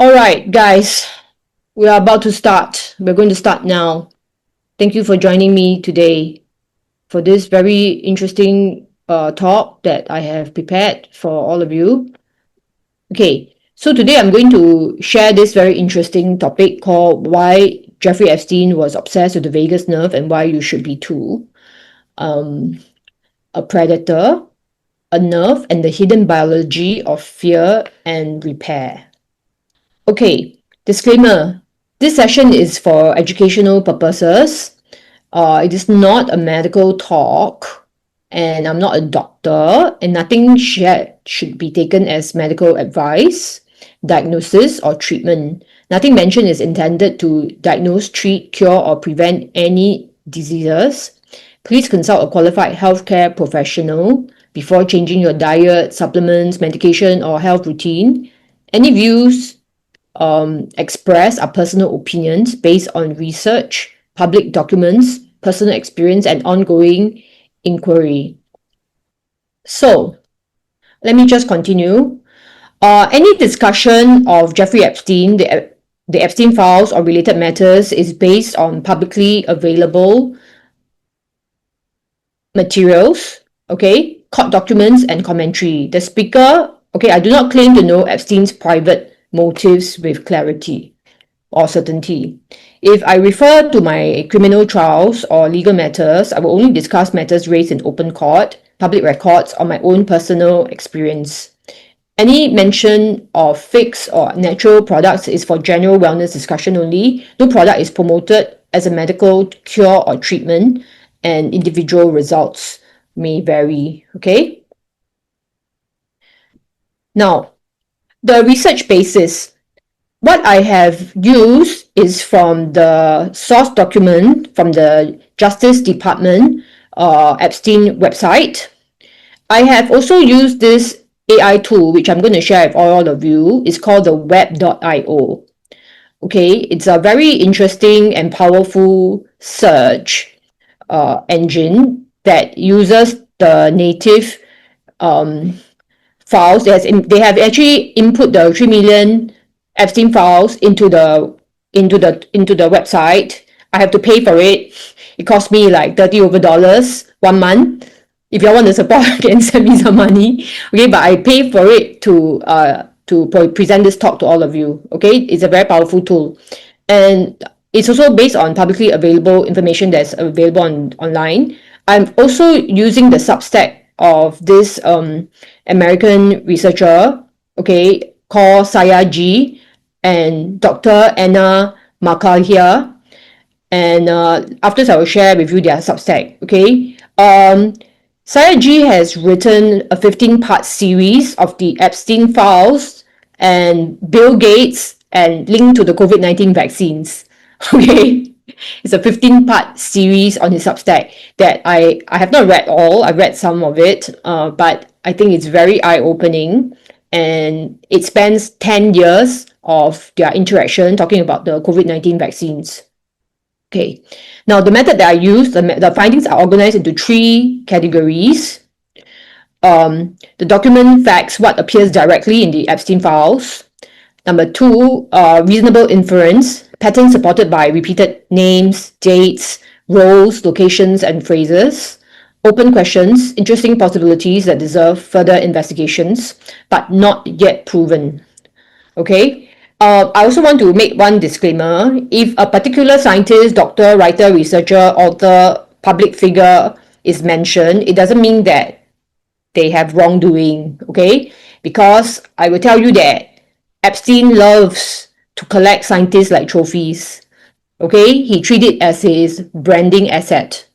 All right, guys, we are about to start. We're going to start now. Thank you for joining me today for this very interesting talk that I have prepared for all of you. Okay, so today I'm going to share this very interesting topic called why Jeffrey Epstein was obsessed with the vagus nerve and why you should be too. A predator, a nerve, and the hidden biology of fear and repair. Okay, disclaimer. This session is for educational purposes. It is not a medical talk, and I'm not a doctor, and nothing shared should be taken as medical advice, diagnosis, or treatment. Nothing mentioned is intended to diagnose, treat, cure, or prevent any diseases. Please consult a qualified healthcare professional before changing your diet, supplements, medication, or health routine. Any views expressed are personal opinions based on research, public documents, personal experience, and ongoing inquiry. So, let me just continue. Any discussion of Jeffrey Epstein, the Epstein files, or related matters is based on publicly available materials, okay, court documents, and commentary. The speaker, okay, I do not claim to know Epstein's private motives with clarity or certainty. If I refer to my criminal trials or legal matters, I will only discuss matters raised in open court, public records, or my own personal experience. Any mention of fixed or natural products is for general wellness discussion only. No product is promoted as a medical cure or treatment, and individual results may vary, okay? Now, the research basis. What I have used is from the source document from the Justice Department Epstein website. I have also used this AI tool, which I'm going to share with all of you. It's called the web.io. Okay, it's a very interesting and powerful search engine that uses the native files. They have actually input the 3 million Epstein files into the website. I have to pay for it. It cost me like $30 1 month. If you want to support, you can send me some money. Okay, but I pay for it to present this talk to all of you. Okay, it's a very powerful tool, and it's also based on publicly available information that's available online. I'm also using the Substack of this American researcher, okay, called Saya G and Dr. Anna Markalia. And after I will share with you their Substack, okay? Saya G has written a 15-part series of the Epstein files and Bill Gates and linked to the COVID-19 vaccines. Okay, it's a 15-part series on his Substack that I have not read all. I've read some of it, but I think it's very eye-opening, and it spans 10 years of their interaction talking about the COVID-19 vaccines. Okay, now the method that I use, the findings are organized into 3 categories. The document facts what appears directly in the Epstein files. Number 2, reasonable inference, patterns supported by repeated names, dates, roles, locations, and phrases. Open questions, interesting possibilities that deserve further investigations, but not yet proven. Okay? I also want to make one disclaimer. If a particular scientist, doctor, writer, researcher, author, public figure is mentioned, it doesn't mean that they have wrongdoing, okay? Because I will tell you that Epstein loves to collect scientists like trophies, okay? He treats it as his branding asset,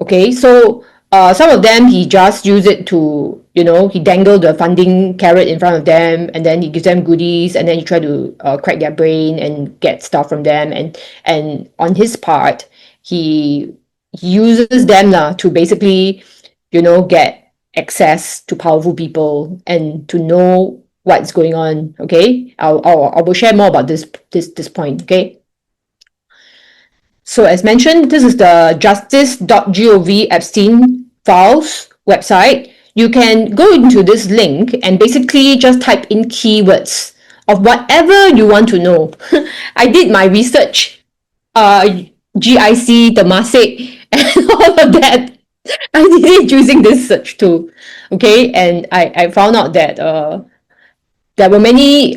okay? So some of them, he just use it to, he dangle the funding carrot in front of them, and then he gives them goodies, and then he try to crack their brain and get stuff from them. And on his part, he uses them to basically, get access to powerful people and to know what's going on. Okay, I will share more about this point. Okay. So as mentioned, this is the justice.gov Epstein files website. You can go into this link and basically just type in keywords of whatever you want to know. I did my research, GIC, Temasek, and all of that. I did it using this search tool. Okay, and I found out that there were many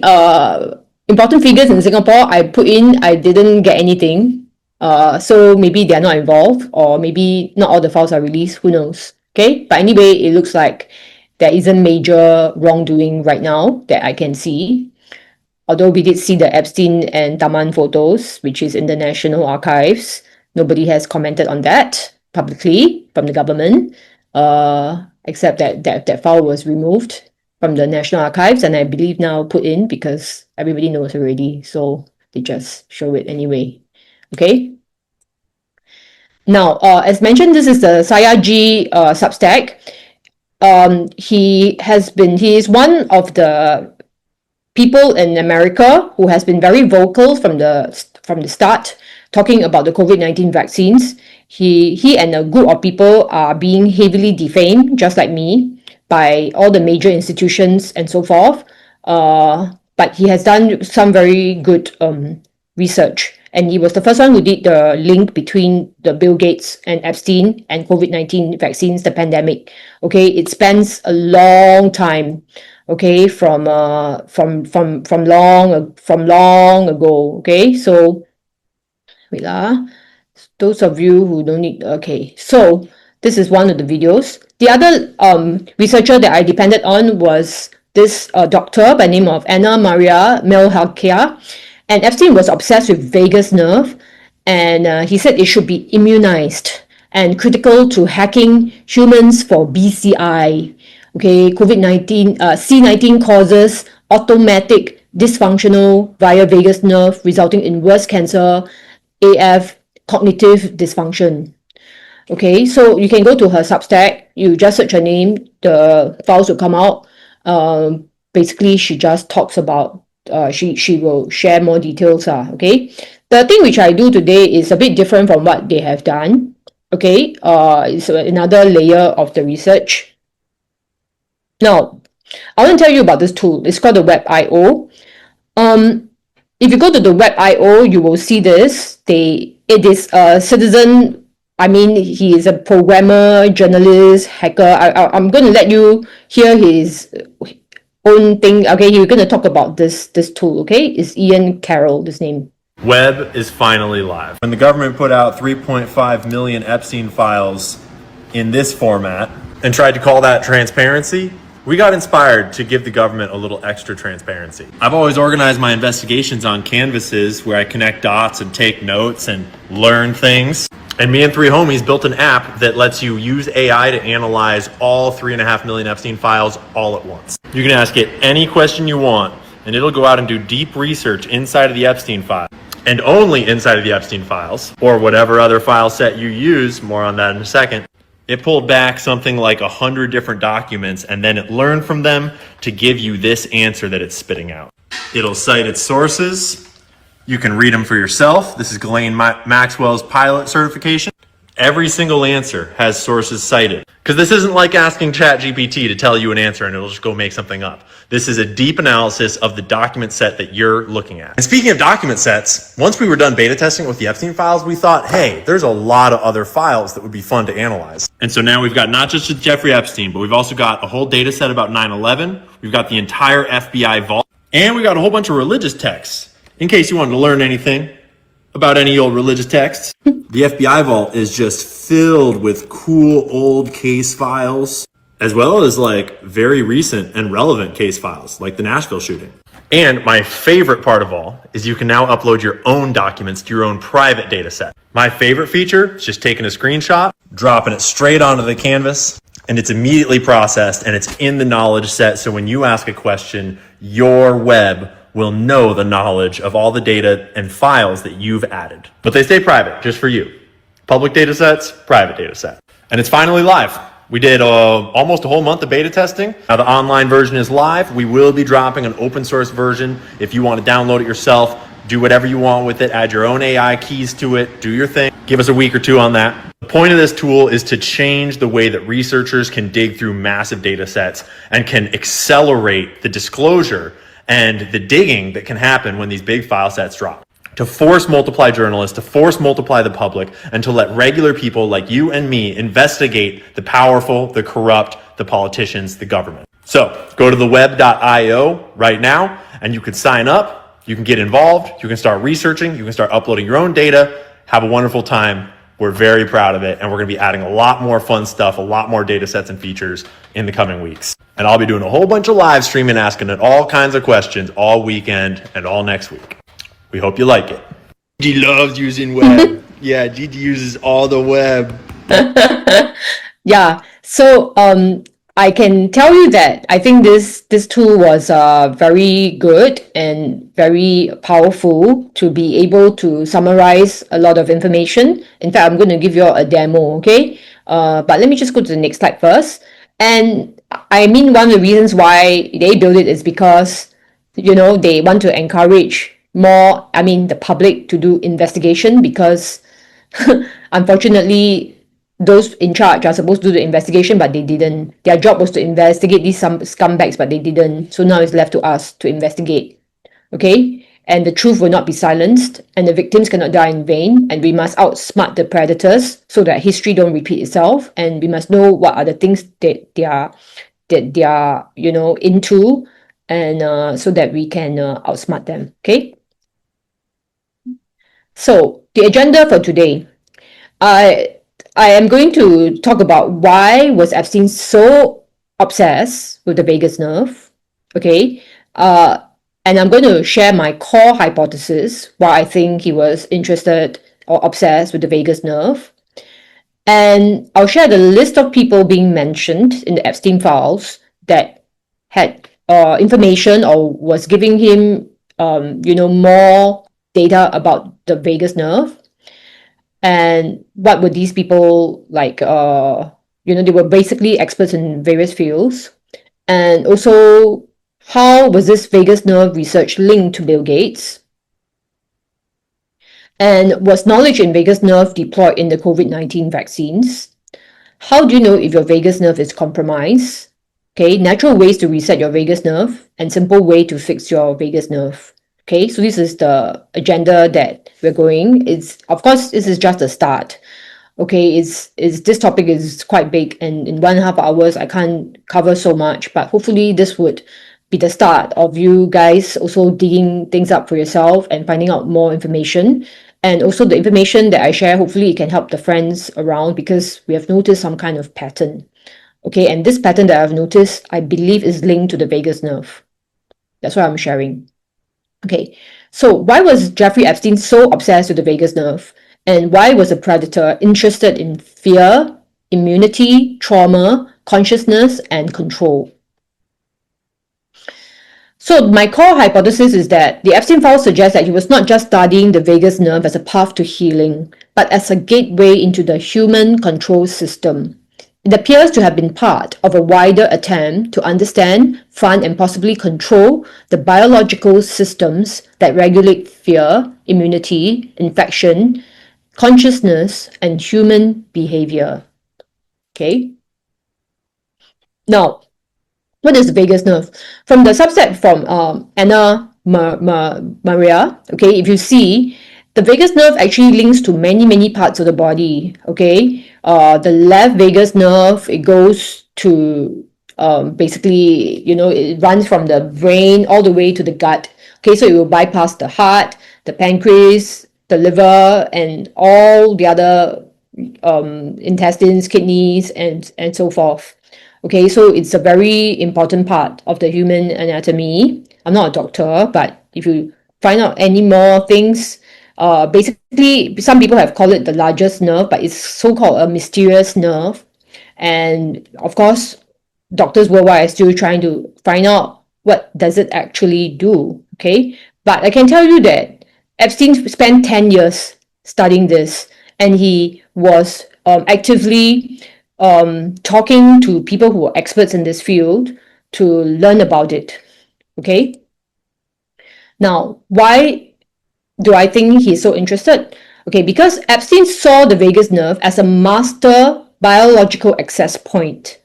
important figures in Singapore I put in, I didn't get anything. So maybe they're not involved, or maybe not all the files are released, who knows. Okay, but anyway, it looks like there isn't major wrongdoing right now that I can see. Although we did see the Epstein and Taman photos, which is in the National Archives, nobody has commented on that publicly from the government, except that file was removed from the National Archives, and I believe now put in because everybody knows already, so they just show it anyway. Okay. Now, as mentioned, this is the Sayaji Substack. He is one of the people in America who has been very vocal from the start, talking about the COVID-19 vaccines. He and a group of people are being heavily defamed, just like me, by all the major institutions and so forth. But he has done some very good research. And he was the first one who did the link between the Bill Gates and Epstein and COVID-19 vaccines, the pandemic. Okay, it spans a long time. Okay, from long ago. Okay, so wait those of you who don't need, okay, so this is one of the videos. The other researcher that I depended on was this doctor by the name of Anna Maria Melhalkia, and Epstein was obsessed with vagus nerve, and he said it should be immunized and critical to hacking humans for BCI. Okay, COVID-19, C19 causes automatic dysfunctional via vagus nerve, resulting in worse cancer, AF, cognitive dysfunction. Okay, so you can go to her Substack, you just search her name, the files will come out. Basically, she just talks about, she will share more details. Okay, the thing which I do today is a bit different from what they have done. Okay, it's another layer of the research. Now, I want to tell you about this tool. It's called the Web.io. If you go to the Web.io, you will see this. It is a citizen. I mean, he is a programmer, journalist, hacker. I'm going to let you hear his own thing. Okay, he's going to talk about this tool. Okay, it's Ian Carroll, this name. Web is finally live. When the government put out 3.5 million Epstein files in this format and tried to call that transparency, we got inspired to give the government a little extra transparency. I've always organized my investigations on canvases where I connect dots and take notes and learn things. And me and three homies built an app that lets you use AI to analyze all 3.5 million Epstein files all at once. You can ask it any question you want, and it'll go out and do deep research inside of the Epstein file. And only inside of the Epstein files, or whatever other file set you use, more on that in a second. It pulled back something like 100 different documents, and then it learned from them to give you this answer that it's spitting out. It'll cite its sources. You can read them for yourself. This is Ghislaine Maxwell's pilot certification. Every single answer has sources cited. Because this isn't like asking ChatGPT to tell you an answer and it'll just go make something up. This is a deep analysis of the document set that you're looking at. And speaking of document sets, once we were done beta testing with the Epstein files, we thought, hey, there's a lot of other files that would be fun to analyze. And so now we've got not just Jeffrey Epstein, but we've also got a whole data set about 9/11. We've got the entire FBI vault, and we got a whole bunch of religious texts in case you wanted to learn anything about any old religious texts. The FBI vault is just filled with cool old case files, as well as like very recent and relevant case files, like the Nashville shooting. And my favorite part of all is you can now upload your own documents to your own private data set. My favorite feature is just taking a screenshot, dropping it straight onto the canvas, and it's immediately processed and it's in the knowledge set. So when you ask a question, your web will know the knowledge of all the data and files that you've added. But they stay private, just for you. Public data sets, private data set. And it's finally live. We did almost a whole month of beta testing. Now the online version is live. We will be dropping an open source version. If you want to download it yourself, do whatever you want with it, add your own AI keys to it, do your thing. Give us a week or two on that. The point of this tool is to change the way that researchers can dig through massive data sets and can accelerate the disclosure and the digging that can happen when these big file sets drop. To force multiply journalists, to force multiply the public, and to let regular people like you and me investigate the powerful, the corrupt, the politicians, the government. So go to theweb.io right now and you can sign up, you can get involved, you can start researching, you can start uploading your own data. Have a wonderful time. We're very proud of it, and we're going to be adding a lot more fun stuff, a lot more data sets and features in the coming weeks. And I'll be doing a whole bunch of live streaming, asking it all kinds of questions all weekend and all next week. We hope you like it. Gigi loves using web. Yeah, Gigi uses all the web. Yeah, so I can tell you that I think this tool was very good and very powerful to be able to summarize a lot of information. In fact, I'm going to give you a demo, okay? But let me just go to the next slide first. And I mean, one of the reasons why they built it is because, you know, they want to encourage more, the public to do investigation, because unfortunately, those in charge are supposed to do the investigation, but they didn't. Their job was to investigate these scumbags, but they didn't. So now it's left to us to investigate. Okay? And the truth will not be silenced, and the victims cannot die in vain, and we must outsmart the predators so that history don't repeat itself, and we must know what are the things that they are into, and so that we can outsmart them. Okay? So the agenda for today. I am going to talk about why was Epstein so obsessed with the vagus nerve, okay? And I'm going to share my core hypothesis why I think he was interested or obsessed with the vagus nerve. And I'll share the list of people being mentioned in the Epstein files that had information or was giving him, more data about the vagus nerve. And what were these people like? They were basically experts in various fields. And also, how was this vagus nerve research linked to Bill Gates? And was knowledge in vagus nerve deployed in the COVID-19 vaccines? How do you know if your vagus nerve is compromised? Okay, natural ways to reset your vagus nerve and simple way to fix your vagus nerve. Okay, so this is the agenda that we're going. Of course, this is just a start. Okay, this topic is quite big, and in 1.5 hours, I can't cover so much, but hopefully this would be the start of you guys also digging things up for yourself and finding out more information. And also the information that I share, hopefully it can help the friends around, because we have noticed some kind of pattern. Okay, and this pattern that I've noticed, I believe is linked to the vagus nerve. That's why I'm sharing. Okay, so why was Jeffrey Epstein so obsessed with the vagus nerve? And why was a predator interested in fear, immunity, trauma, consciousness, and control? So my core hypothesis is that the Epstein files suggest that he was not just studying the vagus nerve as a path to healing, but as a gateway into the human control system. It appears to have been part of a wider attempt to understand, fund, and possibly control the biological systems that regulate fear, immunity, infection, consciousness, and human behavior. Okay? Now, what is the vagus nerve? From the subset from Anna Maria, okay, if you see, the vagus nerve actually links to many parts of the body, okay? The left vagus nerve, it goes to basically, it runs from the brain all the way to the gut. Okay, so it will bypass the heart, the pancreas, the liver, and all the other intestines, kidneys, and so forth. Okay, so it's a very important part of the human anatomy. I'm not a doctor, but if you find out any more things, basically, some people have called it the largest nerve, but it's so-called a mysterious nerve. And of course, doctors worldwide are still trying to find out what does it actually do, okay? But I can tell you that Epstein spent 10 years studying this, and he was actively talking to people who are experts in this field to learn about it, okay? Now, why do I think he's so interested? Okay, because Epstein saw the vagus nerve as a master biological access point.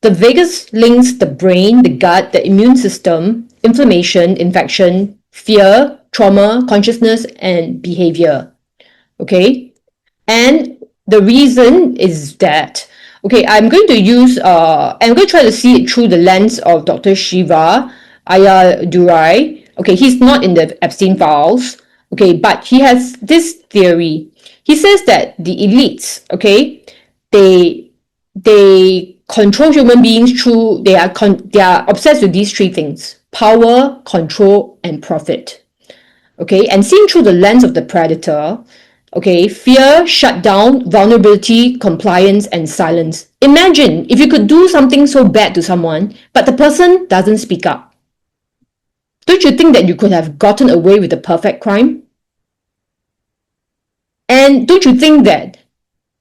The vagus links the brain, the gut, the immune system, inflammation, infection, fear, trauma, consciousness, and behavior. Okay? And the reason is that, okay, I'm going to try to see it through the lens of Dr. Shiva Ayadurai. Okay, he's not in the Epstein files, okay, but he has this theory. He says that the elites, okay, they they control human beings through they are obsessed with these three things: power, control, and profit. Okay, and seen through the lens of the predator, okay, fear, shutdown, vulnerability, compliance, and silence. Imagine if you could do something so bad to someone, but the person doesn't speak up. Don't you think that you could have gotten away with the perfect crime? And don't you think that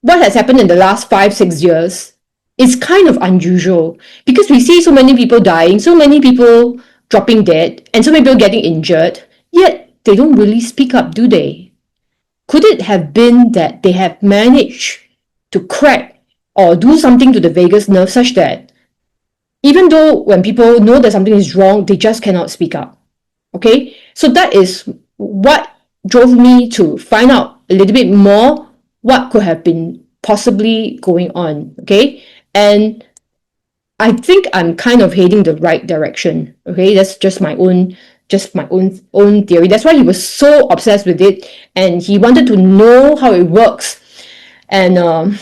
what has happened in the last 5, 6 years is kind of unusual, because we see so many people dying, so many people dropping dead, and so many people getting injured, yet they don't really speak up, do they? Could it have been that they have managed to crack or do something to the vagus nerve such that even though when people know that something is wrong, they just cannot speak up? Okay, so that is what drove me to find out a little bit more what could have been possibly going on. Okay, and I think I'm kind of heading the right direction. Okay, that's just my own theory. That's why he was so obsessed with it, and he wanted to know how it works. And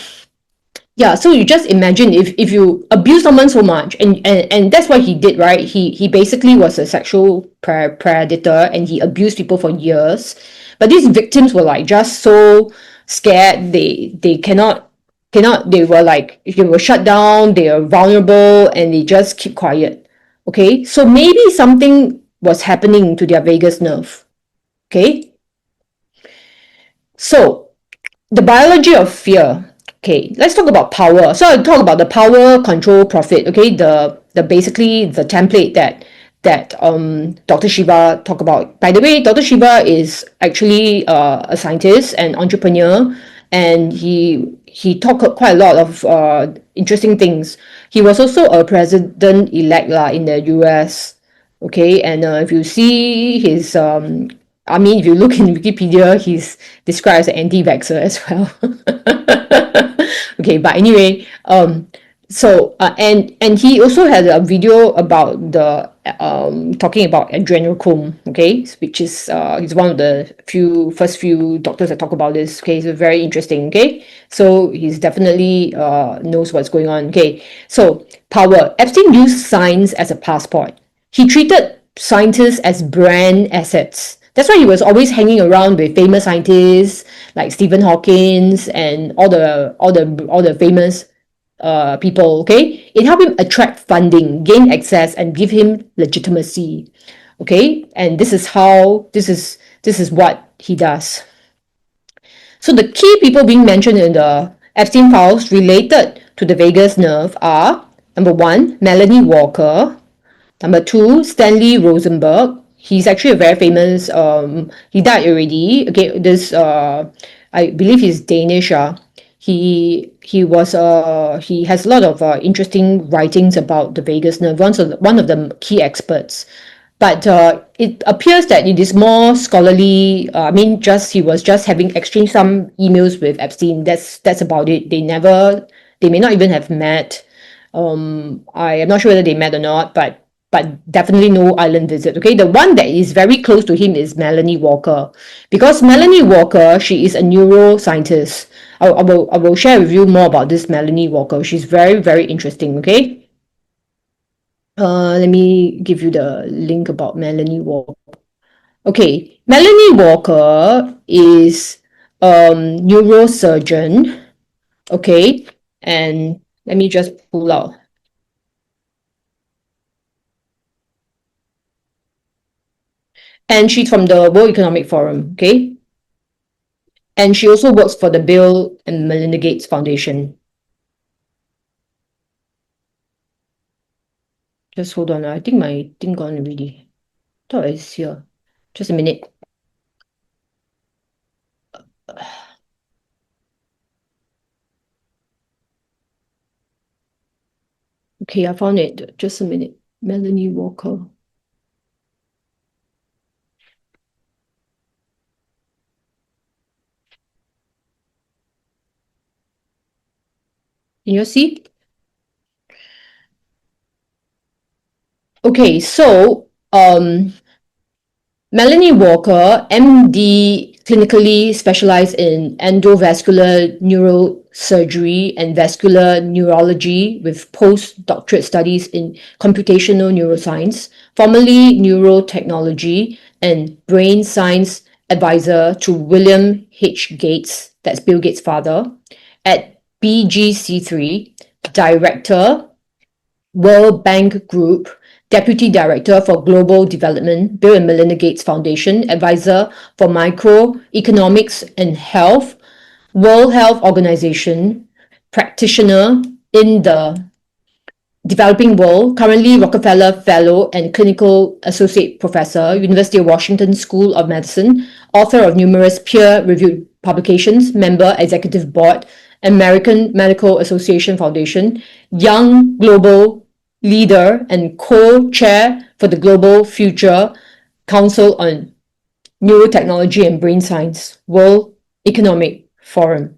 yeah, so you just imagine if you abuse someone so much, and that's what he did, right? He basically was a sexual predator, and he abused people for years. But these victims were like just so scared, they cannot they were like, if they were shut down, they are vulnerable, and they just keep quiet. Okay, so maybe something was happening to their vagus nerve. Okay, so the biology of fear. Okay, let's talk about power. So I'll talk about the power, control, profit. Okay, the basically the template that Dr. Shiva talked about. By the way, Dr. Shiva is actually a scientist and entrepreneur, and he talked quite a lot of interesting things. He was also a president-elect in the US. Okay, and if you see his I mean, if you look in Wikipedia, he's described as an anti-vaxxer as well. Okay, but anyway, so and he also had a video about the talking about adrenochrome, okay, which is he's one of the first few doctors that talk about this. Okay, so very interesting. Okay, so he's definitely knows what's going on. Okay, so power. Epstein used science as a passport. He treated scientists as brand assets. That's why he was always hanging around with famous scientists like Stephen Hawking and all the famous people. Okay, it helped him attract funding, gain access, and give him legitimacy. Okay, and this is what he does. So the key people being mentioned in the Epstein files related to the vagus nerve are: number one, Melanie Walker; number two, Stanley Rosenberg. He's actually a very famous, he died already. Okay, I believe he's Danish. He has a lot of interesting writings about the vagus nerve. One of the key experts. But it appears that it is more scholarly. I mean, he was just having exchanged some emails with Epstein. That's about it. They may not even have met. I am not sure whether they met or not, but definitely no island visit. Okay, the one that is very close to him is Melanie Walker, because Melanie Walker, she is a neuroscientist. I will share with you more about this Melanie Walker. She's very, very interesting. Okay. Let me give you the link about Melanie Walker. Okay, Melanie Walker is neurosurgeon. Okay, and let me just pull out. And she's from the World Economic Forum. Okay, and she also works for the Bill and Melinda Gates Foundation. Just hold on. I think my thing gone already. Thought it's here. Just a minute. Okay, I found it. Just a minute. Melanie Walker. Can you see? Okay, so Melanie Walker, MD, clinically specialized in endovascular neurosurgery and vascular neurology with postdoctorate studies in computational neuroscience, formerly neurotechnology and brain science advisor to William H. Gates, that's Bill Gates' father, at BGC3, director, World Bank Group, Deputy Director for Global Development, Bill and Melinda Gates Foundation, Advisor for Microeconomics and Health, World Health Organization, practitioner in the developing world, currently Rockefeller Fellow and Clinical Associate Professor, University of Washington School of Medicine, author of numerous peer-reviewed publications, member, Executive Board, American Medical Association Foundation, Young Global Leader and co-chair for the Global Future Council on Neurotechnology and Brain Science, World Economic Forum.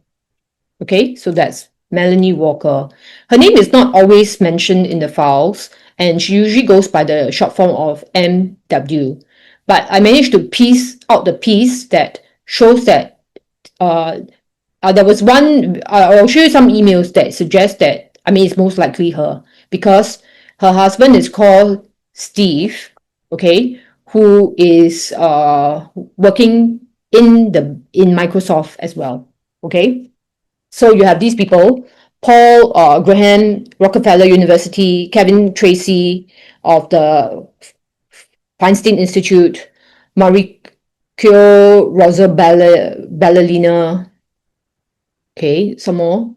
Okay, so that's Melanie Walker. Her name is not always mentioned in the files, and she usually goes by the short form of MW. But I managed to piece out the piece that shows that there was one, I'll show you some emails that suggest that, it's most likely her, because her husband is called Steve, okay, who is working in Microsoft as well, okay? So you have these people, Paul Graham, Rockefeller University, Kevin Tracy of the Feinstein Institute, Mauricio Rosa Ballerina, okay, some more,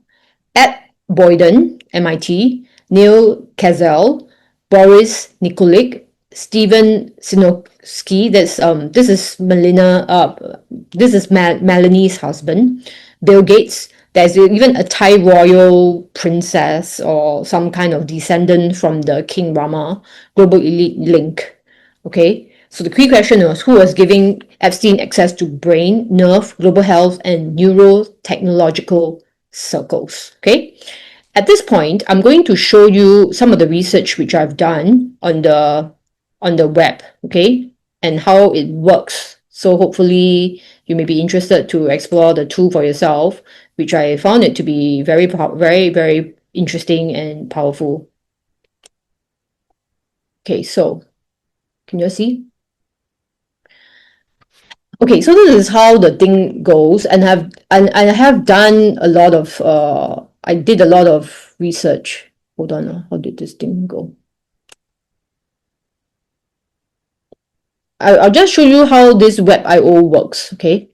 Ed Boyden, MIT, Neil Kazel, Boris Nikolik, Stephen Sinowski, this is Melanie's husband, Bill Gates. There's even a Thai royal princess or some kind of descendant from the King Rama, Global Elite Link. Okay, so the key question was, who was giving Epstein access to brain, nerve, global health, and neurotechnological circles? Okay, at this point, I'm going to show you some of the research which I've done on the web, okay, and how it works. So hopefully you may be interested to explore the tool for yourself, which I found it to be very, very interesting and powerful. Okay, so can you see? Okay, so this is how the thing goes, and I have done a lot of I did a lot of research. Hold on, how did this thing go? I'll just show you how this web.io works, okay?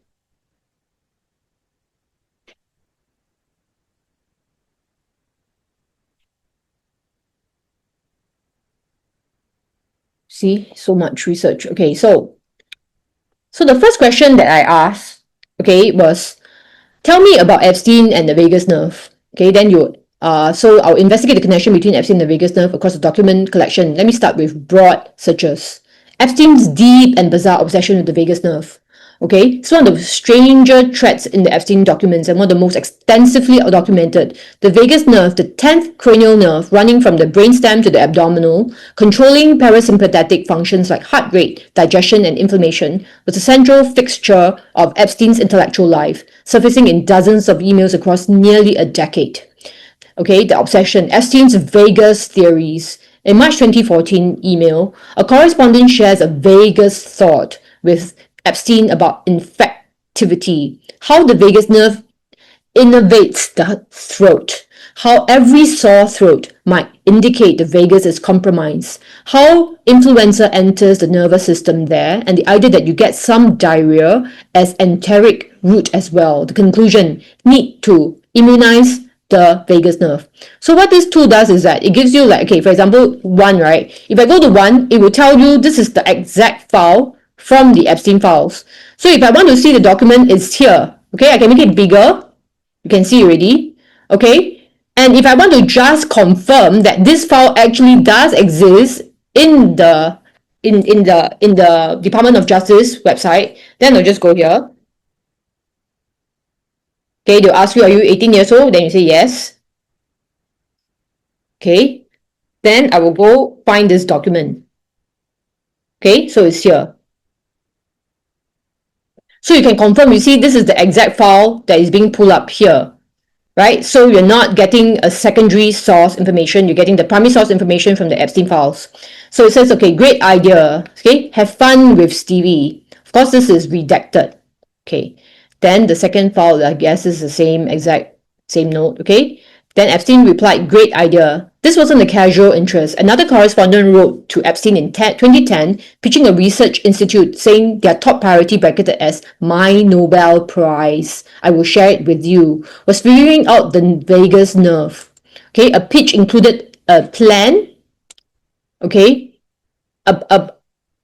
See, so much research. Okay, so the first question that I asked, okay, was, tell me about Epstein and the vagus nerve. Okay, then so I'll investigate the connection between Epstein and the vagus nerve across the document collection. Let me start with broad searches. Epstein's deep and bizarre obsession with the vagus nerve. Okay, it's one of the stranger threads in the Epstein documents and one of the most extensively documented. The vagus nerve, the 10th cranial nerve running from the brainstem to the abdominal, controlling parasympathetic functions like heart rate, digestion, and inflammation, was a central fixture of Epstein's intellectual life, surfacing in dozens of emails across nearly a decade. Okay, the obsession, Epstein's vagus theories. In March 2014 email, a correspondent shares a vagus thought with Epstein about infectivity, how the vagus nerve innervates the throat, how every sore throat might indicate the vagus is compromised, how influenza enters the nervous system there, and the idea that you get some diarrhea as enteric root as well. The conclusion, need to immunize the vagus nerve. So what this tool does is that it gives you, like, okay, for example, 1, right? If I go to 1, it will tell you this is the exact file from the Epstein files. So if I want to see the document, it's here. Okay, I can make it bigger. You can see already. Okay, and if I want to just confirm that this file actually does exist in the Department of Justice website, then I'll just go here. Okay, they'll ask you, are you 18 years old? Then you say yes. Okay, then I will go find this document. Okay, so it's here. So you can confirm, you see, this is the exact file that is being pulled up here, right? So you're not getting a secondary source information, you're getting the primary source information from the Epstein files. So it says, okay, great idea, okay, have fun with Stevie. Of course, this is redacted, okay. Then the second file, I guess, is the same note, okay. Then Epstein replied, great idea. This wasn't a casual interest. Another correspondent wrote to Epstein in 2010, pitching a research institute saying their top priority, bracketed as my Nobel Prize, I will share it with you, was figuring out the vagus nerve. Okay, a pitch included a plan, okay, a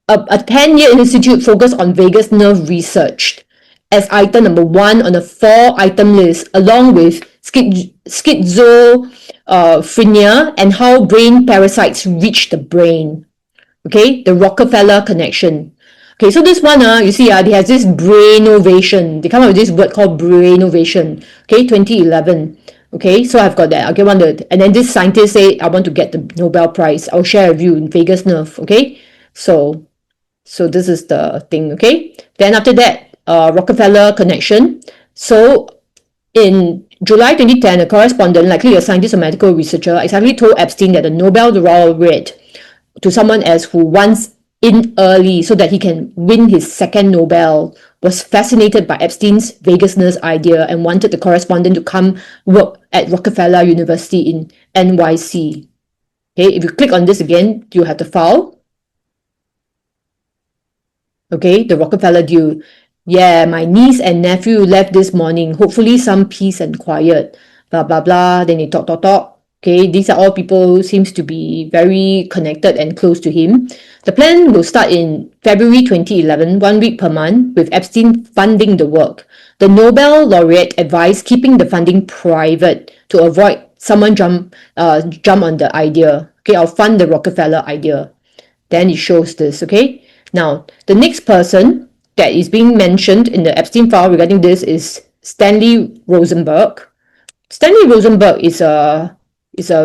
10-year institute focused on vagus nerve research as item number 1 on a 4-item list, along with schizophrenia and how brain parasites reach the brain. Okay, the Rockefeller connection. Okay, so this one, you see, they has this brainovation. They come up with this word called brainovation. Okay, 2011. Okay, so I've got that. Okay, and then this scientist say, I want to get the Nobel Prize. I'll share with you in vagus nerve. Okay, so this is the thing. Okay, then after that, Rockefeller connection. So in July 2010, a correspondent, likely a scientist or medical researcher, exactly told Epstein that the Nobel laureate to someone else who wants in early so that he can win his second Nobel, was fascinated by Epstein's vagus nerve idea and wanted the correspondent to come work at Rockefeller University in NYC. Okay, if you click on this again, you have the file. Okay, the Rockefeller deal. Yeah, my niece and nephew left this morning. Hopefully some peace and quiet. Blah, blah, blah. Then they talk. Okay, these are all people who seems to be very connected and close to him. The plan will start in February 2011, 1 week per month, with Epstein funding the work. The Nobel laureate advised keeping the funding private to avoid someone jump on the idea. Okay, I'll fund the Rockefeller idea. Then it shows this, okay? Now, the next person that is being mentioned in the Epstein file regarding this is Stanley Rosenberg. Stanley Rosenberg is a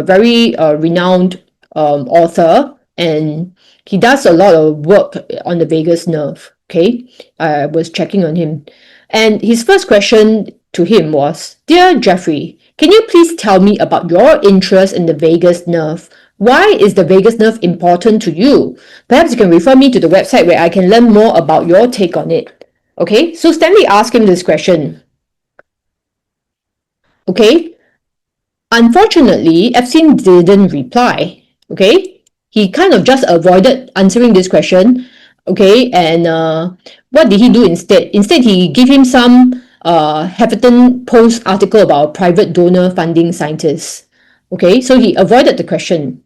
very renowned author, and he does a lot of work on the vagus nerve. Okay, I was checking on him, and his first question to him was, "Dear Jeffrey, can you please tell me about your interest in the vagus nerve? Why is the vagus nerve important to you? Perhaps you can refer me to the website where I can learn more about your take on it." Okay, so Stanley asked him this question. Okay, unfortunately, Epstein didn't reply. Okay, he kind of just avoided answering this question. Okay, and what did he do instead? Instead, he gave him some Huffington Post article about private donor funding scientists. Okay, so he avoided the question.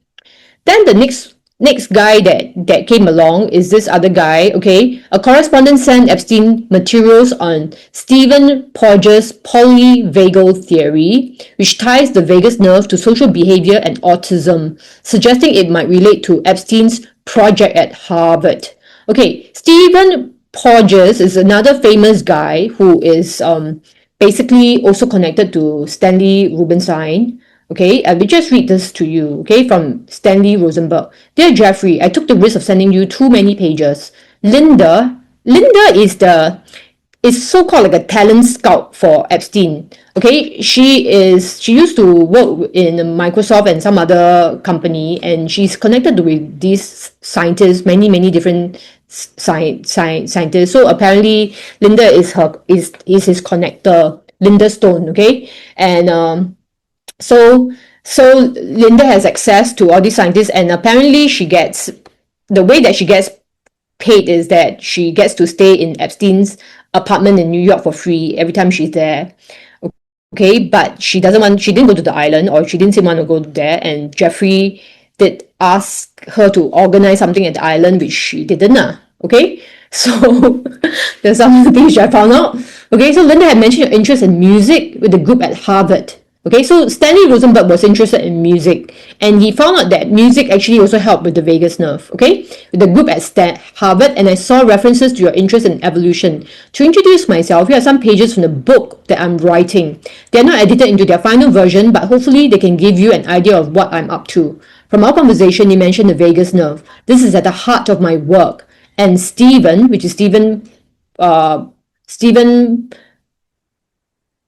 Then the next guy that came along is this other guy. Okay, a correspondent sent Epstein materials on Stephen Porges' polyvagal theory, which ties the vagus nerve to social behavior and autism, suggesting it might relate to Epstein's project at Harvard. Okay, Stephen Porges is another famous guy who is basically also connected to Stanley Rubenstein. Okay, I will just read this to you, okay, from Stanley Rosenberg. Dear Jeffrey, I took the risk of sending you too many pages. Linda is so-called like a talent scout for Epstein. Okay, she used to work in Microsoft and some other company, and she's connected with these scientists, many different scientists. So apparently Linda is his connector, Linda Stone, okay? And so Linda has access to all these scientists, and apparently the way that she gets paid is that she gets to stay in Epstein's apartment in New York for free every time she's there. Okay, but she didn't go to the island, or she didn't seem want to go there, and Jeffrey did ask her to organize something at the island, which she didn't. Okay, so there's some things I found out. Okay, so Linda had mentioned her interest in music with the group at Harvard. Okay, so Stanley Rosenberg was interested in music, and he found out that music actually also helped with the vagus nerve. Okay, with the group at Harvard, and I saw references to your interest in evolution. To introduce myself, here are some pages from the book that I'm writing. They're not edited into their final version, but hopefully they can give you an idea of what I'm up to. From our conversation, you mentioned the vagus nerve. This is at the heart of my work. And Stephen, which is Stephen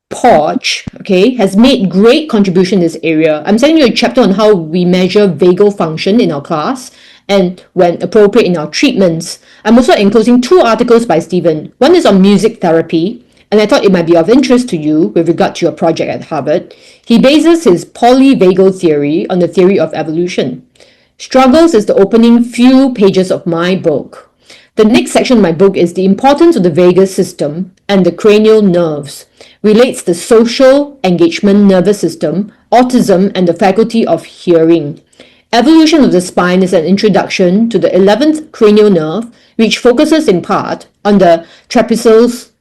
Porch, okay, has made great contribution in this area. I'm sending you a chapter on how we measure vagal function in our class and when appropriate in our treatments. I'm also enclosing 2 articles by Stephen. One is on music therapy, and I thought it might be of interest to you with regard to your project at Harvard. He bases his polyvagal theory on the theory of evolution. Struggles is the opening few pages of my book. The next section of my book is the importance of the vagus system and the cranial nerves, relates the social engagement nervous system, autism, and the faculty of hearing. Evolution of the spine is an introduction to the 11th cranial nerve, which focuses in part on the trapezius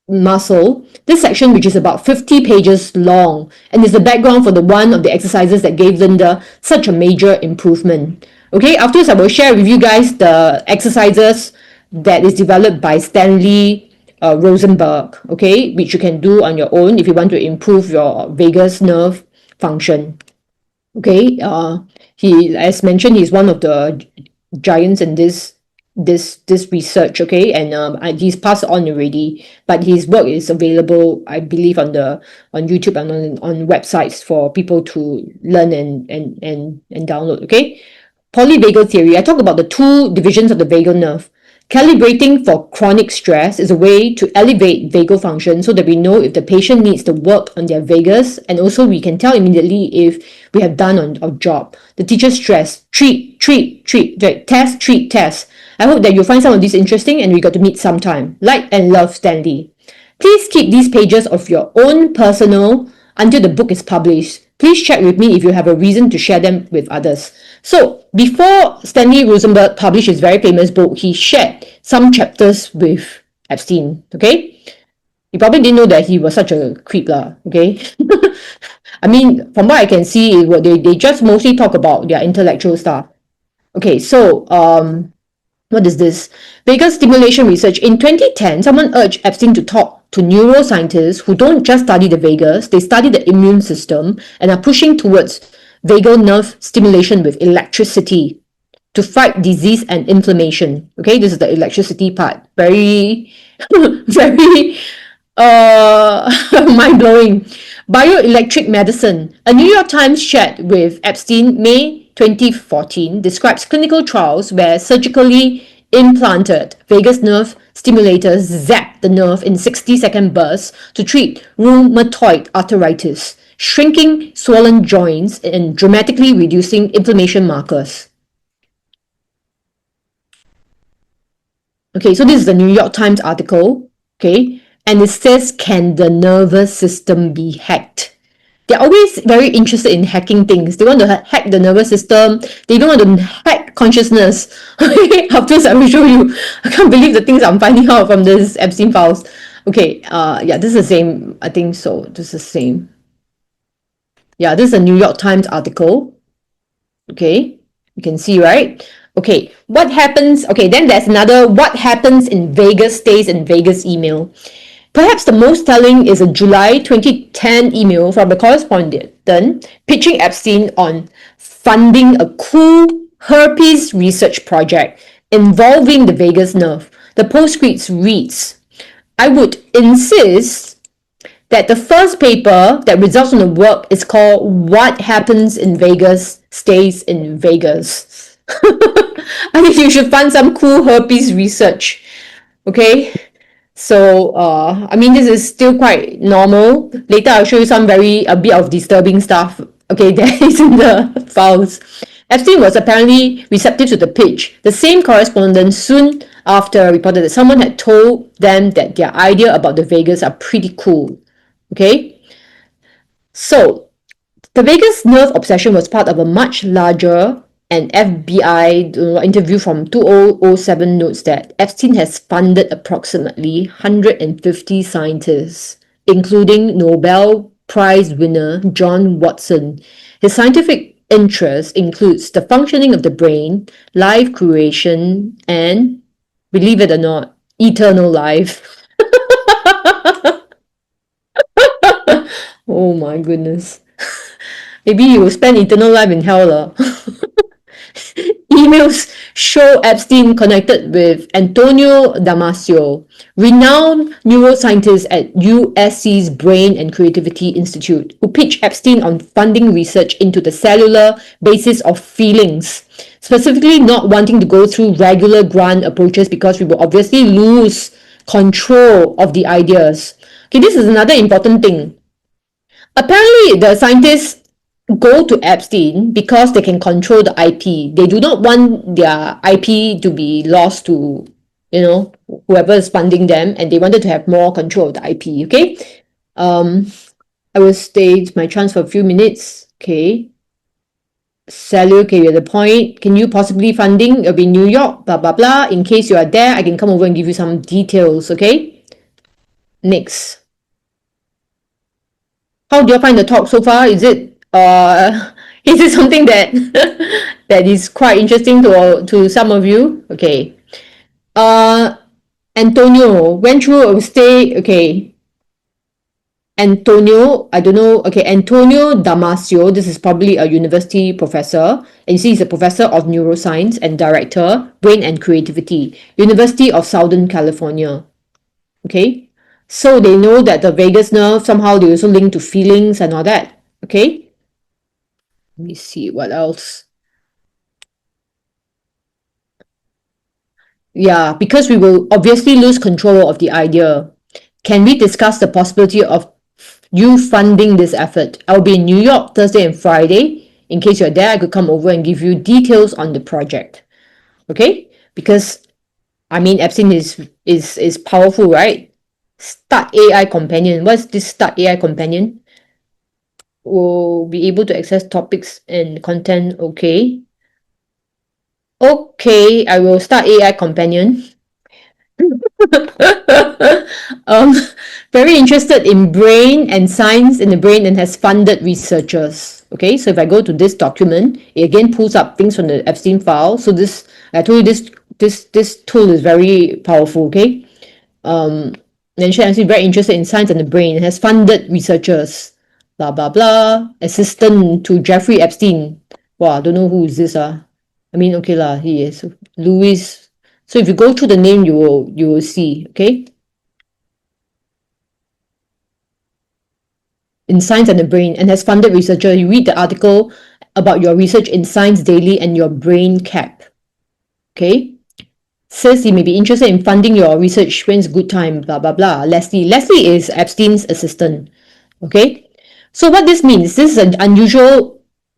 muscle. This section, which is about 50 pages long, and is the background for the one of the exercises that gave Linda such a major improvement. Okay, afterwards I will share with you guys the exercises that is developed by Stanley Rosenberg, okay, which you can do on your own if you want to improve your vagus nerve function. Okay, he, as mentioned, he's one of the giants in this research, okay, and he's passed on already, but his work is available, I believe, on YouTube and on websites for people to learn and download. Okay, polyvagal theory. I talk about the 2 divisions of the vagal nerve. Calibrating for chronic stress is a way to elevate vagal function so that we know if the patient needs to work on their vagus, and also we can tell immediately if we have done our job. The teacher stress, treat, test, treat, test. I hope that you'll find some of these interesting and we got to meet sometime. Like and love, Stanley. Please keep these pages of your own personal until the book is published. Please check with me if you have a reason to share them with others. So, before Stanley Rosenberg published his very famous book, he shared some chapters with Epstein, okay? You probably didn't know that he was such a creep, okay? I mean, from what I can see, they just mostly talk about their intellectual stuff. Okay, so, what is this? Vagus stimulation research. In 2010, someone urged Epstein to talk to neuroscientists who don't just study the vagus, they study the immune system and are pushing towards vagal nerve stimulation with electricity to fight disease and inflammation. Okay, this is the electricity part. Very, very mind-blowing. Bioelectric medicine. A New York Times chat with Epstein, May 2014, describes clinical trials where surgically implanted vagus nerve stimulators zap the nerve in 60-second bursts to treat rheumatoid arthritis, shrinking swollen joints and dramatically reducing inflammation markers. Okay, so this is the New York Times article, okay, and it says, can the nervous system be hacked? They're always very interested in hacking things. They want to hack the nervous system. They even want to hack consciousness. Okay, afterwards I will show you. I can't believe the things I'm finding out from this Epstein files. Okay, yeah, this is the same. I think so. This is the same. Yeah, this is a New York Times article. Okay, you can see, right? Okay, what happens? Okay, then there's another, what happens in Vegas stays in Vegas email. Perhaps the most telling is a July 2010 email from a correspondent pitching Epstein on funding a cool herpes research project involving the vagus nerve. The postscript reads, I would insist that the first paper that results from the work is called What Happens in Vegas Stays in Vegas. I think you should fund some cool herpes research. Okay? So, I mean, this is still quite normal. Later, I'll show you a bit of disturbing stuff. Okay, that is in the files. Epstein was apparently receptive to the pitch. The same correspondent soon after reported that someone had told them that their idea about the vagus are pretty cool. Okay? So, the vagus nerve obsession was part of a much larger an FBI interview from 2007 notes that Epstein has funded approximately 150 scientists, including Nobel Prize winner John Watson. His scientific interest includes the functioning of the brain, life creation, and, believe it or not, eternal life. Oh my goodness. Maybe you will spend eternal life in hell. Emails show Epstein connected with Antonio Damasio, renowned neuroscientist at USC's Brain and Creativity Institute, who pitched Epstein on funding research into the cellular basis of feelings, specifically not wanting to go through regular grant approaches because we will obviously lose control of the ideas. Okay, this is another important thing. Apparently, the scientists go to Epstein because they can control the IP. They do not want their IP to be lost to, whoever is funding them, and they wanted to have more control of the IP. Okay, I will stay my chance for a few minutes. Okay. Sally, okay, you're the point. Can you possibly funding? It'll be New York, blah blah blah. In case you are there, I can come over and give you some details. Okay. Next. How do you find the talk so far? Is it something that that is quite interesting to some of you? Okay. Antonio went through a stay. Okay. Antonio, I don't know. Okay, Antonio Damasio. This is probably a university professor. And you see, he's a professor of neuroscience and director, brain and creativity, University of Southern California. Okay. So they know that the vagus nerve, somehow they also link to feelings and all that. Okay. Let me see what else. Yeah, because we will obviously lose control of the idea. Can we discuss the possibility of you funding this effort? I'll be in New York Thursday and Friday. In case you're there, I could come over and give you details on the project. Okay? Because Epstein is powerful, right? Start AI companion. What's this start AI companion? Will be able to access topics and content. Okay. Okay, I will start AI companion. um, very interested in brain and science in the brain and has funded researchers. Okay, so if I go to this document, it again pulls up things from the Epstein file. So this, I told you, this tool is very powerful. Okay, mentioned Epstein very interested in science and the brain and has funded researchers. Blah blah blah. Assistant to Jeffrey Epstein. Wow, I don't know who is this. Okay lah, he is Louis. So if you go through the name, you will see. Okay. In Science and the Brain and has funded researcher. You read the article about your research in Science Daily and your brain cap. Okay. Says he may be interested in funding your research when it's good time, blah, blah, blah. Leslie is Epstein's assistant. Okay. So what this means, this is an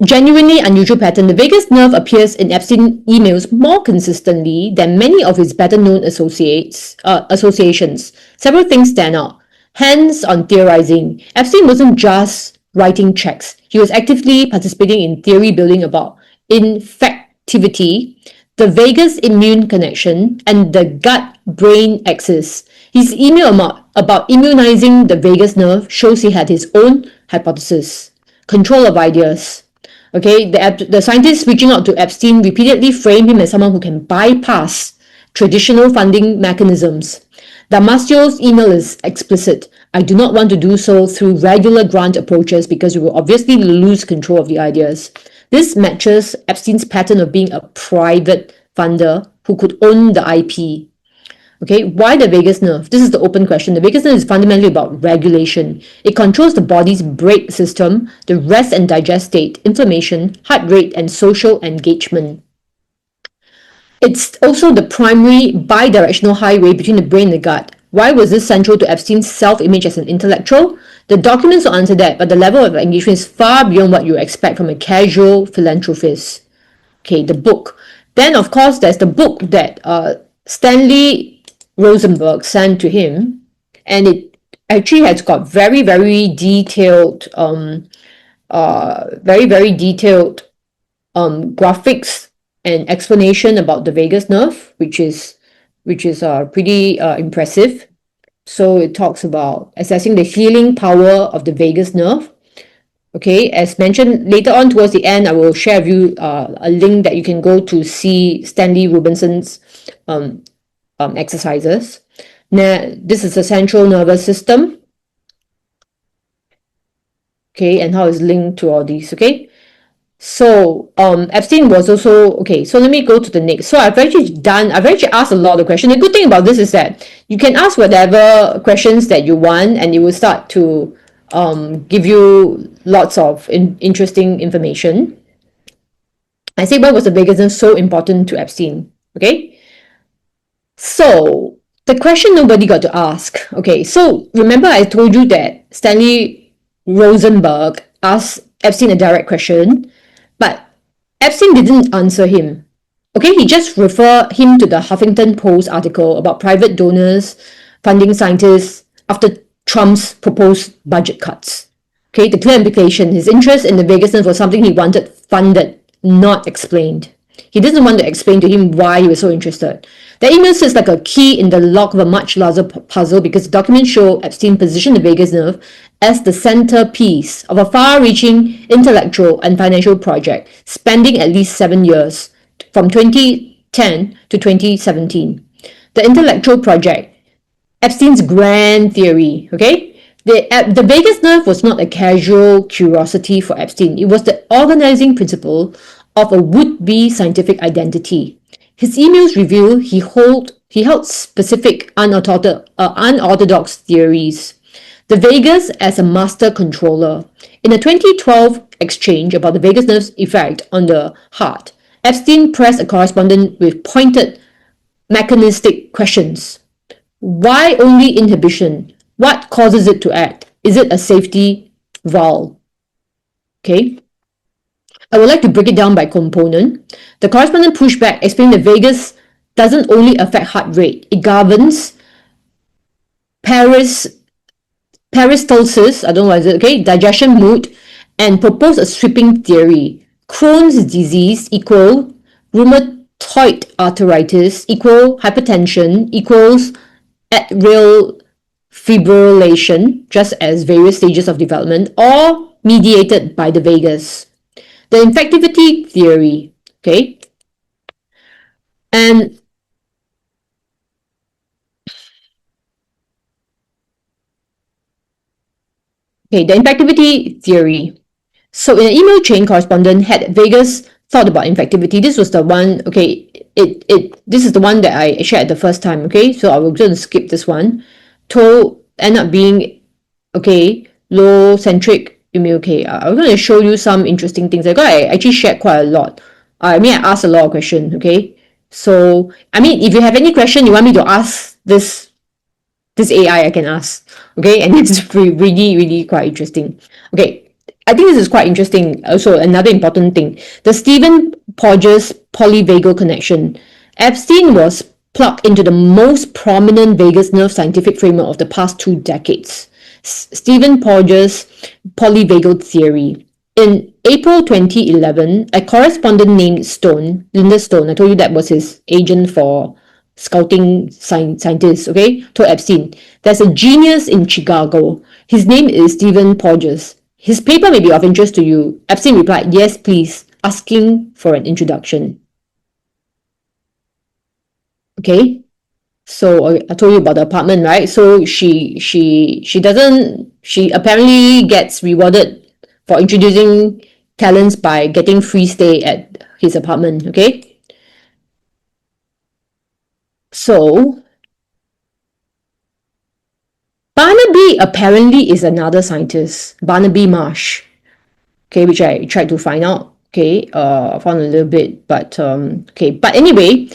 genuinely unusual pattern. The vagus nerve appears in Epstein emails more consistently than many of his better-known associations. Several things stand out. Hence, on theorizing, Epstein wasn't just writing checks. He was actively participating in theory building about infectivity, the vagus immune connection, and the gut-brain axis. His email about immunizing the vagus nerve shows he had his own hypothesis. Control of ideas. Okay, the scientists reaching out to Epstein repeatedly framed him as someone who can bypass traditional funding mechanisms. Damasio's email is explicit. I do not want to do so through regular grant approaches because we will obviously lose control of the ideas. This matches Epstein's pattern of being a private funder who could own the IP. Okay, why the vagus nerve? This is the open question. The vagus nerve is fundamentally about regulation. It controls the body's brake system, the rest and digest state, inflammation, heart rate, and social engagement. It's also the primary bidirectional highway between the brain and the gut. Why was this central to Epstein's self-image as an intellectual? The documents will answer that, but the level of engagement is far beyond what you expect from a casual philanthropist. Okay, the book. Then, of course, there's the book that Stanley Rosenberg sent to him, and it actually has got very, very detailed, graphics and explanation about the vagus nerve, which is pretty impressive. So it talks about assessing the healing power of the vagus nerve. Okay, as mentioned later on towards the end, I will share with you a link that you can go to see Stanley Robinson's exercises. Now, this is the central nervous system. Okay, and how it's linked to all these. Okay, so Epstein was also okay. So let me go to the next. So I've actually asked a lot of questions. The good thing about this is that you can ask whatever questions that you want, and it will start to give you lots of interesting information. I say, why was the veganism so important to Epstein? Okay, so the question nobody got to ask. Okay, so remember I told you that Stanley Rosenberg asked Epstein a direct question, but Epstein didn't answer him. Okay, he just referred him to the Huffington Post article about private donors funding scientists after Trump's proposed budget cuts. Okay, the clear implication, his interest in the Vegas nerve was something he wanted funded, not explained. He doesn't want to explain to him why he was so interested. The email sits like a key in the lock of a much larger puzzle because the documents show Epstein positioned the vagus nerve as the centerpiece of a far-reaching intellectual and financial project spanning at least 7 years, from 2010 to 2017. The intellectual project, Epstein's grand theory, okay? The vagus nerve was not a casual curiosity for Epstein. It was the organizing principle of a would-be scientific identity. His emails reveal he held specific unorthodox theories. The vagus as a master controller. In a 2012 exchange about the vagus nerve's effect on the heart, Epstein pressed a correspondent with pointed mechanistic questions. Why only inhibition? What causes it to act? Is it a safety valve? Okay. I would like to break it down by component. The correspondent pushed back, explaining the vagus doesn't only affect heart rate, it governs peristalsis, I don't know what is it, okay, digestion, mood, and proposed a sweeping theory. Crohn's disease equal rheumatoid arthritis equal hypertension equals atrial fibrillation, just as various stages of development, all mediated by the vagus. The infectivity theory, okay, and okay, the infectivity theory. So in an email chain, correspondent had Vegas thought about infectivity. This was the one, okay, this is the one that I shared the first time, okay? So I will just skip this one. To end up being, okay, low centric email, okay. I'm going to show you some interesting things. I actually shared quite a lot. I mean, I asked a lot of questions, okay? So, I mean, if you have any question you want me to ask this AI, I can ask, okay? And it's really, really quite interesting. Okay, I think this is quite interesting. Also, another important thing, the Stephen Porges polyvagal connection. Epstein was plugged into the most prominent vagus nerve scientific framework of the past 2 decades. Stephen Porges' polyvagal theory. In April 2011, a correspondent named Linda Stone, I told you that was his agent for scouting scientists, okay, told Epstein, there's a genius in Chicago. His name is Stephen Porges. His paper may be of interest to you. Epstein replied, yes, please, asking for an introduction. Okay, so I told you about the apartment, right? So she apparently gets rewarded for introducing talents by getting free stay at his apartment, okay? So Barnaby apparently is another scientist, Barnaby Marsh, okay, which I tried to find out, okay, found a little bit, but okay, but anyway,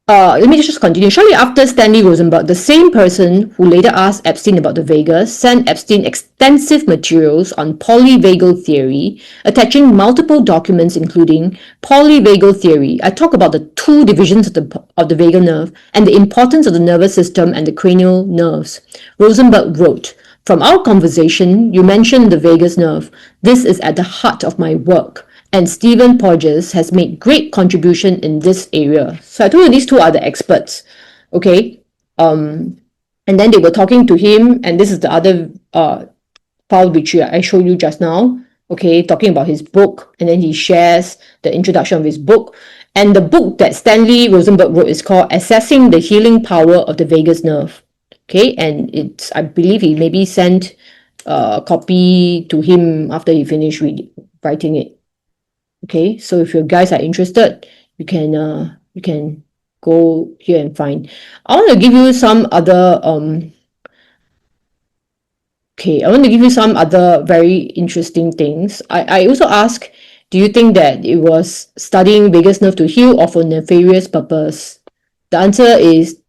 let me just continue. Shortly after Stanley Rosenberg, the same person who later asked Epstein about the vagus, sent Epstein extensive materials on polyvagal theory, attaching multiple documents including polyvagal theory. I talk about the 2 divisions of the vagal nerve and the importance of the nervous system and the cranial nerves. Rosenberg wrote, from our conversation, you mentioned the vagus nerve. This is at the heart of my work. And Stephen Porges has made great contribution in this area. So I told you these 2 are the experts. Okay. And then they were talking to him, and this is the other file which I showed you just now, okay, talking about his book, and then he shares the introduction of his book. And the book that Stanley Rosenberg wrote is called Assessing the Healing Power of the Vagus Nerve. Okay, and I believe he maybe sent a copy to him after he finished writing it. Okay, so if you guys are interested, you can go here and find. I want to give you some other I want to give you some other very interesting things. I also ask, do you think that it was studying vagus nerve to heal or for nefarious purpose? The answer is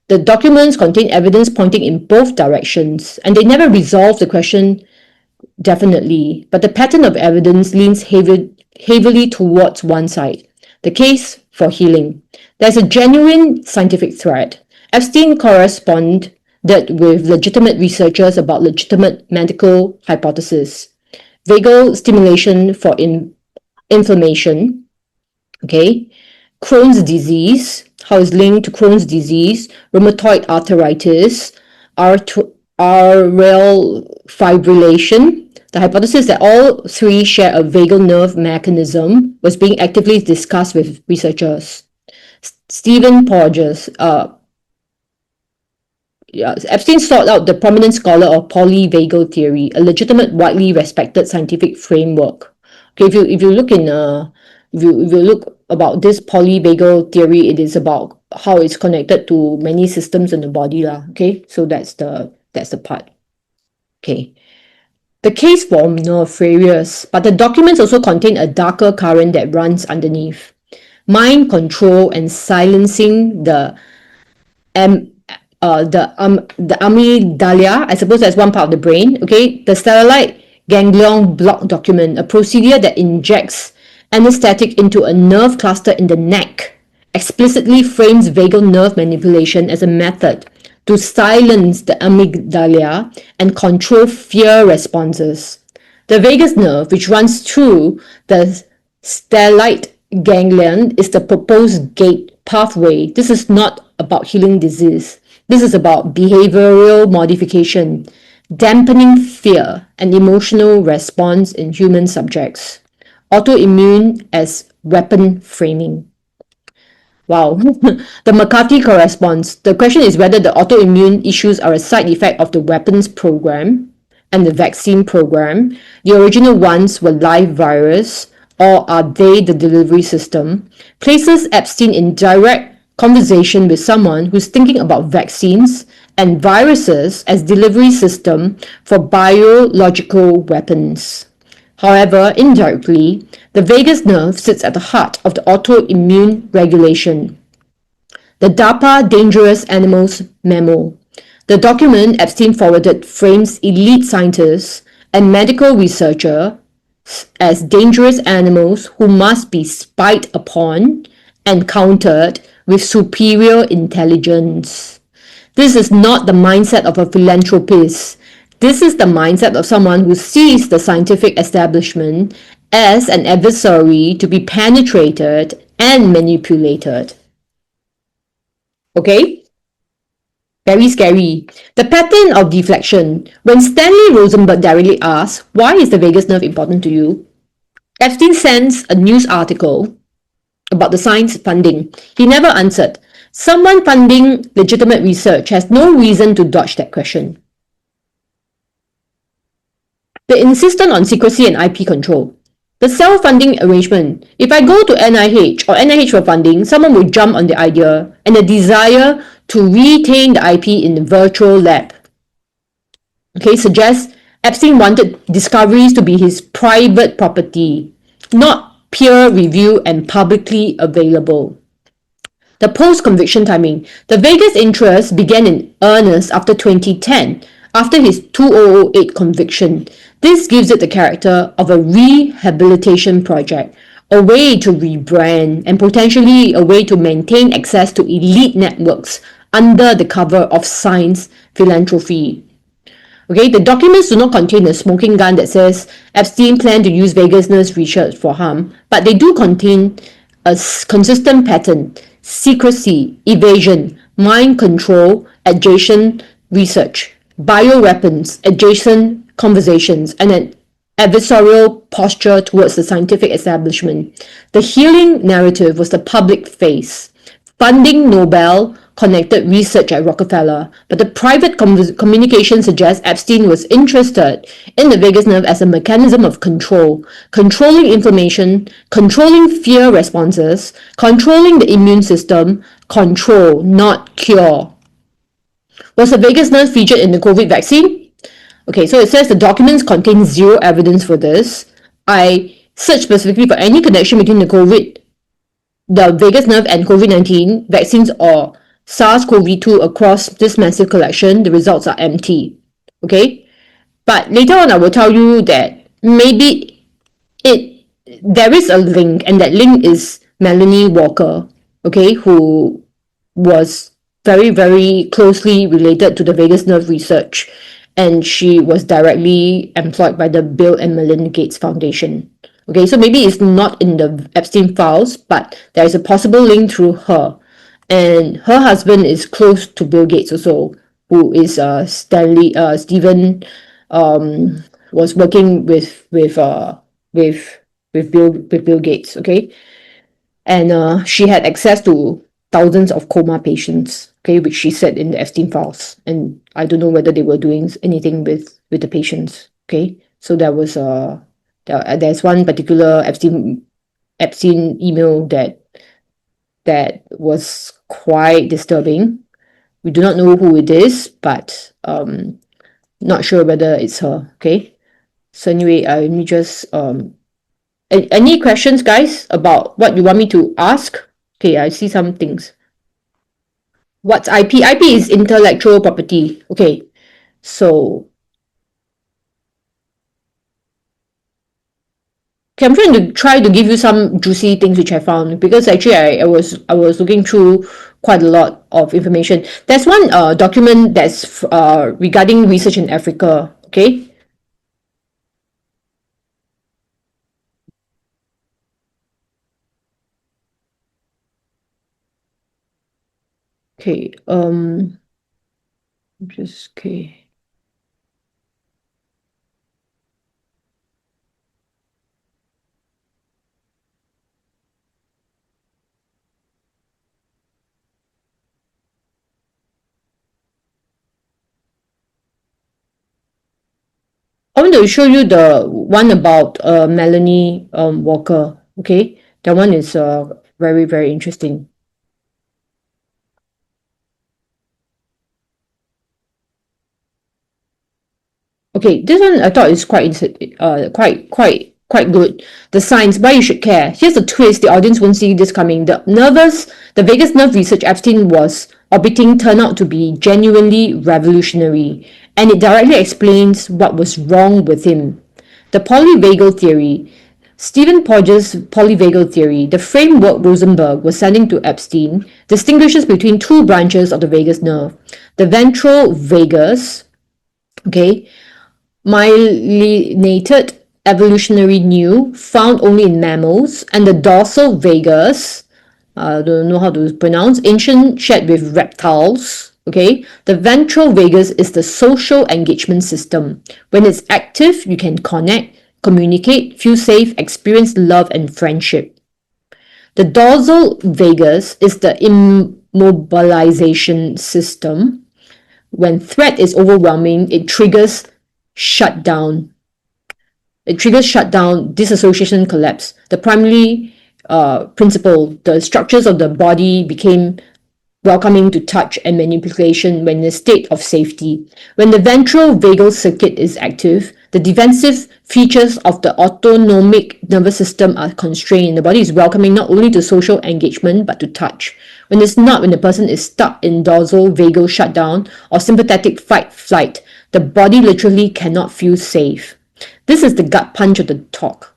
the documents contain evidence pointing in both directions, and they never resolve the question definitely, but the pattern of evidence leans heavily towards one side. The case for healing. There's a genuine scientific thread. Epstein corresponded with legitimate researchers about legitimate medical hypotheses. Vagal stimulation for inflammation, okay? Crohn's disease, how it's linked to Crohn's disease, rheumatoid arthritis, arterial fibrillation. The hypothesis that all three share a vagal nerve mechanism was being actively discussed with researchers. Stephen Porges, Epstein sought out the prominent scholar of polyvagal theory, a legitimate, widely respected scientific framework. Okay, if you look in if you look about this polyvagal theory, it is about how it's connected to many systems in the body lah. Okay, so that's the part. Okay. The case for nefarious, but the documents also contain a darker current that runs underneath. Mind control and silencing the amygdala, I suppose that's one part of the brain, okay? The stellate ganglion block document, a procedure that injects anesthetic into a nerve cluster in the neck, explicitly frames vagal nerve manipulation as a method to silence the amygdala and control fear responses. The vagus nerve, which runs through the stellate ganglion, is the proposed gate pathway. This is not about healing disease. This is about behavioral modification, dampening fear and emotional response in human subjects. Autoimmune as weapon framing. Wow. The McCarthy corresponds. The question is whether the autoimmune issues are a side effect of the weapons program and the vaccine program. The original ones were live virus, or are they the delivery system? Places Epstein in direct conversation with someone who's thinking about vaccines and viruses as delivery system for biological weapons. However, indirectly, the vagus nerve sits at the heart of the autoimmune regulation. The DARPA Dangerous Animals Memo. The document Epstein forwarded frames elite scientists and medical researchers as dangerous animals who must be spied upon and countered with superior intelligence. This is not the mindset of a philanthropist. This is the mindset of someone who sees the scientific establishment as an adversary to be penetrated and manipulated. Okay? Very scary. The pattern of deflection. When Stanley Rosenberg directly asks, why is the vagus nerve important to you? Epstein sends a news article about the science funding. He never answered. Someone funding legitimate research has no reason to dodge that question. The insistence on secrecy and IP control. The self-funding arrangement. If I go to NIH or NIH for funding, someone will jump on the idea and the desire to retain the IP in the virtual lab. Okay, suggests Epstein wanted discoveries to be his private property, not peer review and publicly available. The post-conviction timing. The Vegas interest began in earnest after 2010, after his 2008 conviction. This gives it the character of a rehabilitation project, a way to rebrand, and potentially a way to maintain access to elite networks under the cover of science philanthropy. Okay, the documents do not contain a smoking gun that says Epstein planned to use vagus nerve research for harm, but they do contain a consistent pattern: secrecy, evasion, mind control, adjacent research, bioweapons, adjacent conversations, and an adversarial posture towards the scientific establishment. The healing narrative was the public face. Funding Nobel connected research at Rockefeller, but the private communication suggests Epstein was interested in the vagus nerve as a mechanism of control, controlling inflammation, controlling fear responses, controlling the immune system, control, not cure. Was the vagus nerve featured in the COVID vaccine? Okay, so it says the documents contain zero evidence for this. I searched specifically for any connection between the vagus nerve and COVID-19 vaccines or SARS-CoV-2 across this massive collection. The results are empty. Okay, but later on I will tell you that maybe there is a link, and that link is Melanie Walker, okay, who was very, very closely related to the vagus nerve research, and she was directly employed by the Bill and Melinda Gates Foundation. Okay, so maybe it's not in the Epstein files, but there is a possible link through her. And her husband is close to Bill Gates also, who is Stephen was working with Bill Gates, okay? And she had access to thousands of coma patients, okay, which she said in the Epstein files. And I don't know whether they were doing anything with the patients, okay? So there was there's one particular Epstein email that was quite disturbing. We do not know who it is, but not sure whether it's her, okay? So anyway, let me just any questions, guys, about what you want me to ask? Okay, I see some things. What's IP? IP is intellectual property. Okay, so okay, I'm trying to give you some juicy things which I found, because actually I was looking through quite a lot of information. There's one document that's regarding research in Africa. Okay. Okay. Just okay. I want to show you the one about Melanie Walker. Okay, that one is very, very interesting. Okay, this one I thought is quite good. The science, why you should care. Here's the twist: the audience won't see this coming. The vagus nerve research Epstein was orbiting turned out to be genuinely revolutionary, and it directly explains what was wrong with him. The polyvagal theory. Stephen Porges' polyvagal theory, the framework Rosenberg was sending to Epstein, distinguishes between two branches of the vagus nerve: the ventral vagus, okay, myelinated evolutionary new, found only in mammals, and the dorsal vagus, I don't know how to pronounce, ancient shared with reptiles. Okay, the ventral vagus is the social engagement system. When it's active, you can connect, communicate, feel safe, experience love and friendship. The dorsal vagus is the immobilization system. When threat is overwhelming, it triggers shutdown. Dissociation, collapse. The primary principle, the structures of the body became welcoming to touch and manipulation when in a state of safety. When the ventral vagal circuit is active, the defensive features of the autonomic nervous system are constrained. The body is welcoming not only to social engagement but to touch. When it's not, when the person is stuck in dorsal vagal shutdown or sympathetic fight-flight, the body literally cannot feel safe. This is the gut punch of the talk.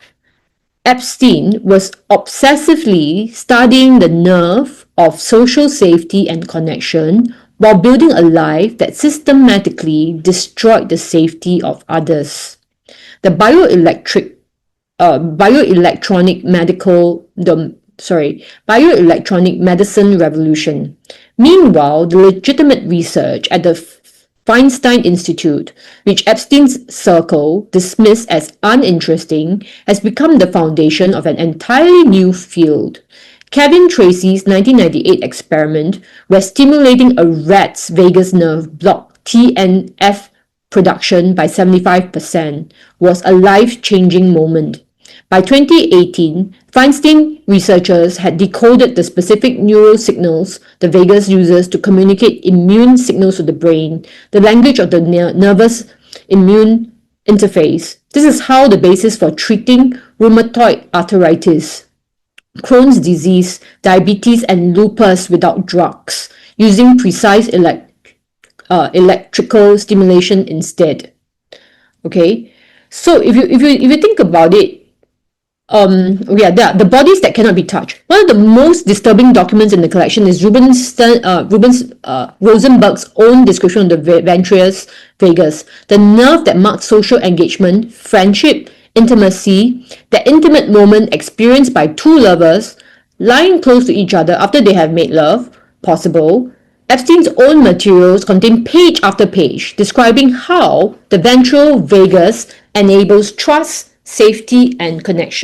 Epstein was obsessively studying the nerve of social safety and connection while building a life that systematically destroyed the safety of others. The bioelectronic medicine revolution. Meanwhile, the legitimate research at the Feinstein Institute, which Epstein's circle dismissed as uninteresting, has become the foundation of an entirely new field. Kevin Tracy's 1998 experiment, where stimulating a rat's vagus nerve blocked TNF production by 75%, was a life-changing moment. By 2018, Feinstein researchers had decoded the specific neural signals the vagus uses to communicate immune signals to the brain, the language of the nervous immune interface. This is how the basis for treating rheumatoid arthritis, Crohn's disease, diabetes, and lupus without drugs, using precise electrical stimulation instead. Okay, so if you think about it, the bodies that cannot be touched. One of the most disturbing documents in the collection is Rosenberg's own description of the ventris vagus, the nerve that marks social engagement, friendship, intimacy, the intimate moment experienced by two lovers lying close to each other after they have made love, possible. Epstein's own materials contain page after page describing how the ventral vagus enables trust, safety, and connection.